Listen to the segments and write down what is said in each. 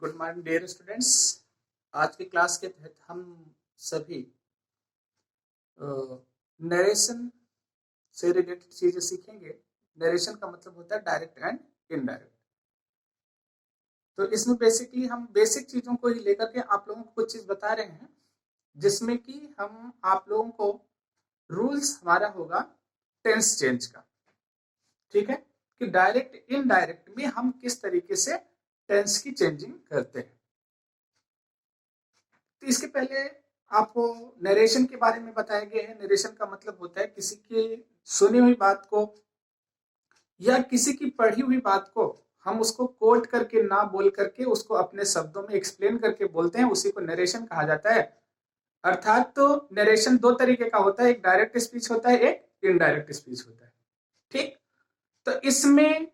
Good morning dear students. आज की class के तहत हम सभी नरेशन से रिलेटेड चीजें सीखेंगे। नरेशन का मतलब होता है डायरेक्ट एंड इनडायरेक्ट। तो इसमें बेसिकली हम बेसिक चीजों को ही लेकर के आप लोगों को कुछ चीज बता रहे हैं, जिसमें कि हम आप लोगों को रूल्स हमारा होगा टेंस चेंज का। ठीक है, कि डायरेक्ट इनडायरेक्ट में हम किस तरीके से टेंस की चेंजिंग करते हैं। तो इसके पहले आपको नरेशन के बारे में बताया गया है। नरेशन का मतलब होता है किसी की सुनी हुई बात को या किसी की पढ़ी हुई बात को हम उसको कोट करके ना बोल करके उसको अपने शब्दों में एक्सप्लेन करके बोलते हैं, उसी को नरेशन कहा जाता है। अर्थात तो नरेशन दो तरीके का होता है, एक डायरेक्ट स्पीच होता है, एक इनडायरेक्ट स्पीच होता है। ठीक, तो इसमें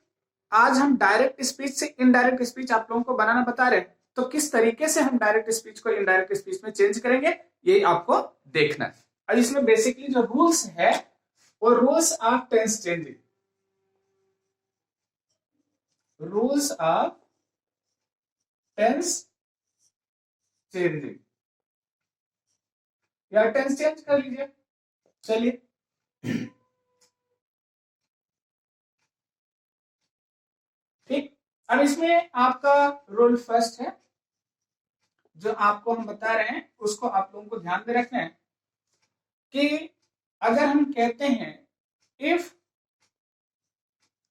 आज हम डायरेक्ट स्पीच से इनडायरेक्ट स्पीच आप लोगों को बनाना बता रहे हैं। तो किस तरीके से हम डायरेक्ट स्पीच को इनडायरेक्ट स्पीच में चेंज करेंगे, यही आपको देखना है। और इसमें बेसिकली जो रूल्स है वो rules of tense changing, rules of tense changing या टेंस चेंज कर लीजिए। चलिए, ठीक। अब इसमें आपका रूल फर्स्ट है, जो आपको हम बता रहे हैं उसको आप लोगों को ध्यान में रखना है कि अगर हम कहते हैं if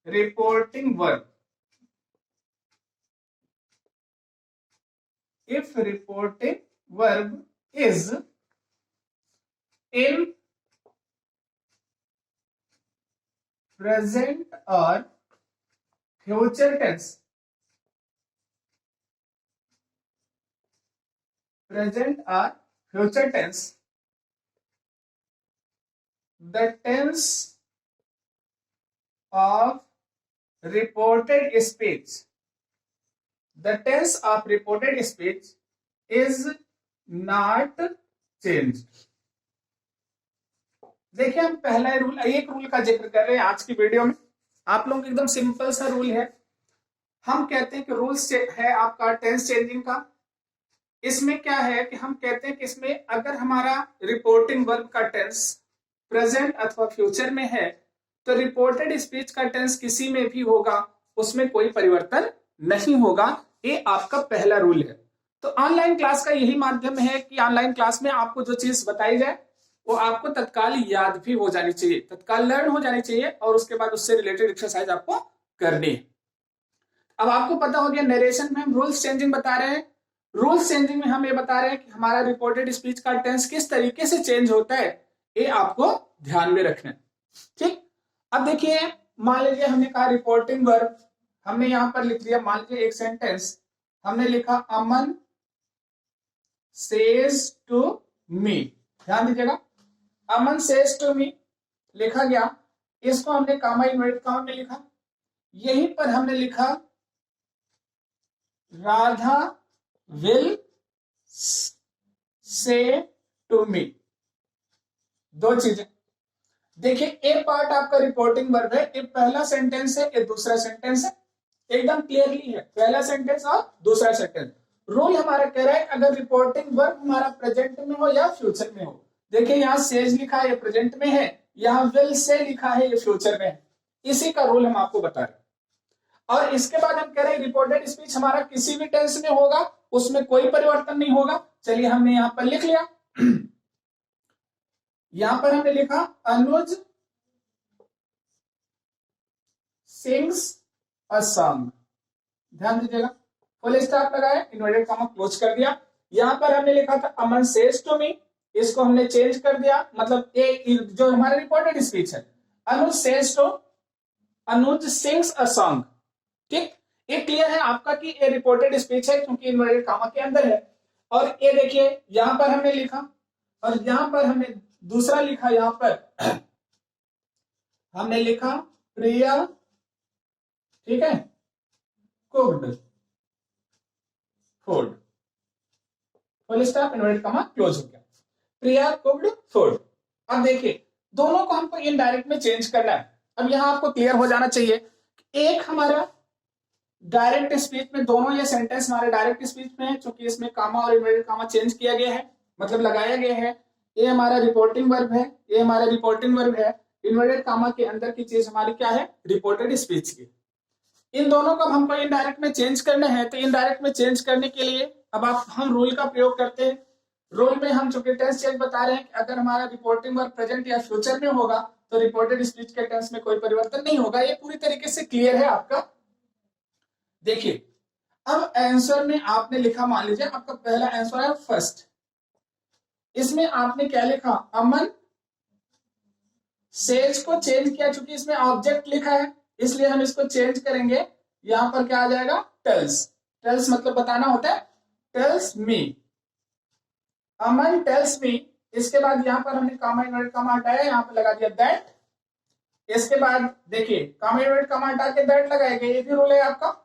reporting verb, if reporting verb is in present or future tense, present or future tense, the tense of reported speech, the tense of reported speech is not changed। देखिए, हम पहला रूल, एक रूल का जिक्र कर रहे हैं आज की वीडियो में। आप लोगों को एकदम सिंपल सा रूल है। हम कहते हैं कि रूल्स है आपका टेंस चेंजिंग का। इसमें क्या है कि हम कहते हैं कि इसमें अगर हमारा रिपोर्टिंग वर्ब का टेंस प्रेजेंट अथवा फ्यूचर में है तो रिपोर्टेड स्पीच का टेंस किसी में भी होगा, उसमें कोई परिवर्तन नहीं होगा। ये आपका पहला रूल है। तो ऑनलाइन क्लास का यही माध्यम है कि ऑनलाइन क्लास में आपको जो चीज बताई जाए वो आपको तत्काल याद भी हो जानी चाहिए, तत्काल लर्न हो जानी चाहिए, और उसके बाद उससे रिलेटेड एक्सरसाइज आपको करनी है। अब आपको पता हो गया नरेशन में हम रूल्स चेंजिंग बता रहे हैं। रूल्स चेंजिंग में हम ये बता रहे हैं कि हमारा रिपोर्टेड स्पीच का टेंस किस तरीके से चेंज होता है, ये आपको ध्यान में रखना है। ठीक, अब देखिए, मान लीजिए हमने कहा रिपोर्टिंग वर्ब, हमने यहां पर लिख दिया, मान लीजिए एक सेंटेंस हमने लिखा अमन सेज टू मी। ध्यान दीजिएगा, अमन सेज टू मी लिखा गया, इसको हमने कामा इन्वर्टेड कामा में लिखा। यहीं पर हमने लिखा Radha will say to me. दो चीजें देखिए, एक पार्ट आपका रिपोर्टिंग वर्ब है, एक पहला सेंटेंस है, एक दूसरा सेंटेंस है, एकदम क्लियरली है, पहला सेंटेंस और दूसरा सेंटेंस। रूल हमारा कह रहा है अगर रिपोर्टिंग वर्ब हमारा प्रेजेंट में हो या फ्यूचर में हो। देखिए, यहाँ सेज लिखा है, ये प्रेजेंट में है, यहाँ विल से लिखा है, ये फ्यूचर में है। इसी का रूल हम आपको बता रहे हैं। और इसके बाद हम कह रहे हैं रिपोर्टेड स्पीच हमारा किसी भी टेंस में होगा, उसमें कोई परिवर्तन नहीं होगा। चलिए, हमने यहां पर लिख लिया। यहां पर हमने लिखा अनुज सिंग्स अ सॉन्ग। ध्यान दीजिएगा, फुल स्टॉप लगाया, इन्वर्टेड कॉमा क्लोज कर दिया। यहां पर हमने लिखा था अमन सेज टू मी, इसको हमने चेंज कर दिया, मतलब एक जो हमारा रिपोर्टेड स्पीच है Anuj says to Anuj sings a song. ठीक, ये क्लियर है आपका कि ये रिपोर्टेड स्पीच है क्योंकि इन्वर्टेड कॉमा के अंदर है। और ये देखिए, यहां पर हमने लिखा और यहां पर हमने दूसरा लिखा, यहां पर हमने लिखा प्रिया, ठीक है, cooked food, full stop, inverted comma close हो गया, प्रिया कुक्ड फूड। अब देखिए, दोनों को हमको इनडायरेक्ट में चेंज करना है। अब यहां आपको क्लियर हो जाना चाहिए, एक हमारा डायरेक्ट स्पीच में दोनों ये सेंटेंस हमारे डायरेक्ट स्पीच में है, चूंकि इसमें कामा और इन्वर्टेड कामा चेंज किया गया है, मतलब लगाया गया है। ये हमारा रिपोर्टिंग वर्ब है, ये हमारा रिपोर्टिंग वर्ब है। इन्वर्टेड कामा के अंदर की चीज हमारी क्या है, रिपोर्टेड स्पीच की। इन दोनों को हमको इनडायरेक्ट में चेंज करना है, तो इनडायरेक्ट में चेंज करने के लिए अब हम रूल का प्रयोग करते हैं। रूल में हम चूंकि टेंस चेंज बता रहे हैं कि अगर हमारा रिपोर्टिंग वर्ब प्रेजेंट या फ्यूचर में होगा तो रिपोर्टेड स्पीच के टेंस में कोई परिवर्तन नहीं होगा। ये पूरी तरीके से क्लियर है आपका। देखिए अब आंसर में आपने लिखा, मान लीजिए आपका पहला आंसर है फर्स्ट, इसमें आपने क्या लिखा, अमन सेज को चेंज किया, चूंकि इसमें ऑब्जेक्ट लिखा है इसलिए हम इसको चेंज करेंगे। यहां पर क्या आ जाएगा, टेल्स। टेल्स मतलब बताना होता है, टेल्स मी, अमन टेल्स मी। इसके बाद यहां पर हमने कामा इन्वर्टेड कामा हटाया, यहां पर लगा दिया दैट। इसके बाद देखिए कामा इन्वर्टेड कामा हटा के दैट लगाएंगे, ये भी रूल है आपका।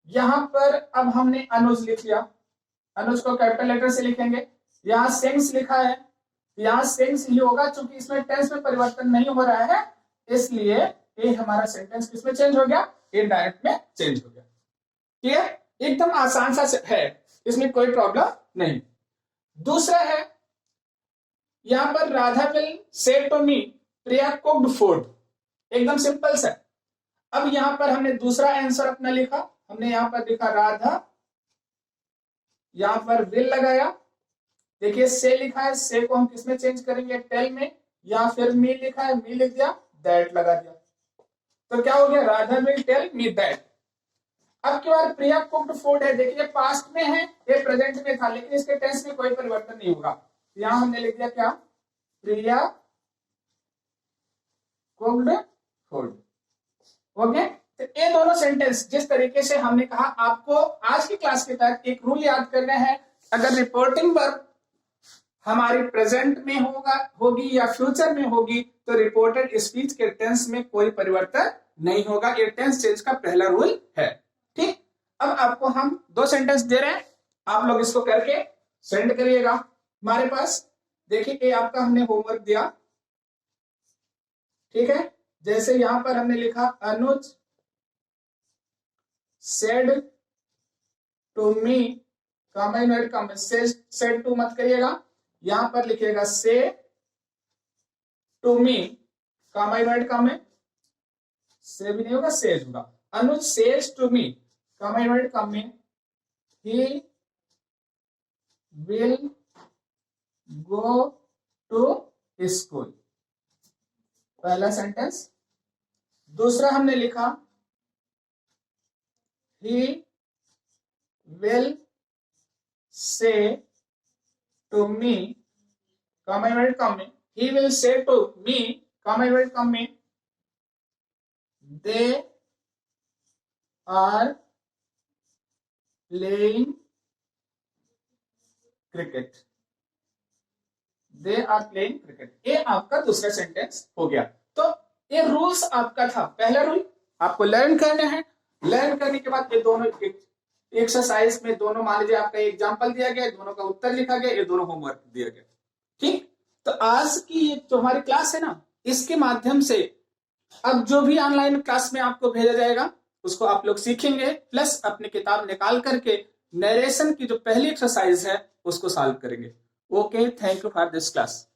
यहां पर अब हमने अनुज लिख लिया, अनुज को कैपिटल लेटर से लिखेंगे। यहाँ सिंग्स लिखा है, यहाँ सिंग्स ही होगा, चूंकि इसमें टेंस में परिवर्तन नहीं हो रहा है इसलिए ये हमारा सेंटेंस किसमें चेंज हो गया, इनडायरेक्ट में चेंज हो गया। ठीक है, एकदम आसान सा है, इसमें कोई प्रॉब्लम नहीं। दूसरा है यहां पर Radha will say to me Priya cooked food, एकदम सिंपल सा। अब यहां पर हमने दूसरा आंसर अपना लिखा, हमने यहां पर लिखा राधा, यहां पर विल लगाया। देखिए से लिखा है, से को हम किसमें चेंज करेंगे, टेल में, या फिर मी लिखा है, मी लिख दिया, दैट लगा दिया। तो क्या हो गया, Radha will tell me that. अब की बार प्रिया कुक्ड फूड है, देखिए पास्ट में है, ये प्रेजेंट में था, लेकिन इसके टेंस में कोई परिवर्तन नहीं होगा। यहां हमने लिख दिया क्या, प्रिया कुक्ड फूड। ओके, तो ये दोनों सेंटेंस जिस तरीके से हमने कहा, आपको आज की क्लास के तहत एक रूल याद करना है। अगर रिपोर्टिंग वर्ब हमारी प्रेजेंट में होगी या फ्यूचर में होगी तो रिपोर्टेड स्पीच के टेंस में कोई परिवर्तन नहीं होगा। ये टेंस चेंज का पहला रूल है। ठीक, अब आपको हम 2 सेंटेंस दे रहे हैं, आप लोग इसको करके सेंड करिएगा हमारे पास। देखिए ये आपका हमने होमवर्क दिया, ठीक है। जैसे यहां पर हमने लिखा Anuj said to me, comma inverted comma, said to मत करिएगा, यहां पर लिखिएगा से टू मी, कामा इन्वर्टेड कामा, से भी नहीं होगा सेज होगा। Anuj says to me, comma inverted comma, he will go to school, पहला सेंटेंस। दूसरा हमने लिखा he will say to me, comma inverted comma, he will say to me, comma inverted comma, they are playing cricket, they are playing cricket। ये आपका दूसरा sentence हो गया। तो ये रूल्स आपका था, पहला रूल आपको लर्न करना है। लर्न करने के बाद ये दोनों एक्सरसाइज में दोनों, मान लीजिए आपका एग्जाम्पल दिया गया, दोनों का उत्तर लिखा गया, ये दोनों होमवर्क दिया गया। ठीक, तो आज की ये जो हमारी क्लास है ना, इसके माध्यम से अब जो भी ऑनलाइन क्लास में आपको भेजा जाएगा उसको आप लोग सीखेंगे, प्लस अपनी किताब निकाल करके नरेशन की जो पहली एक्सरसाइज है उसको सॉल्व करेंगे। Okay, thank you for this class.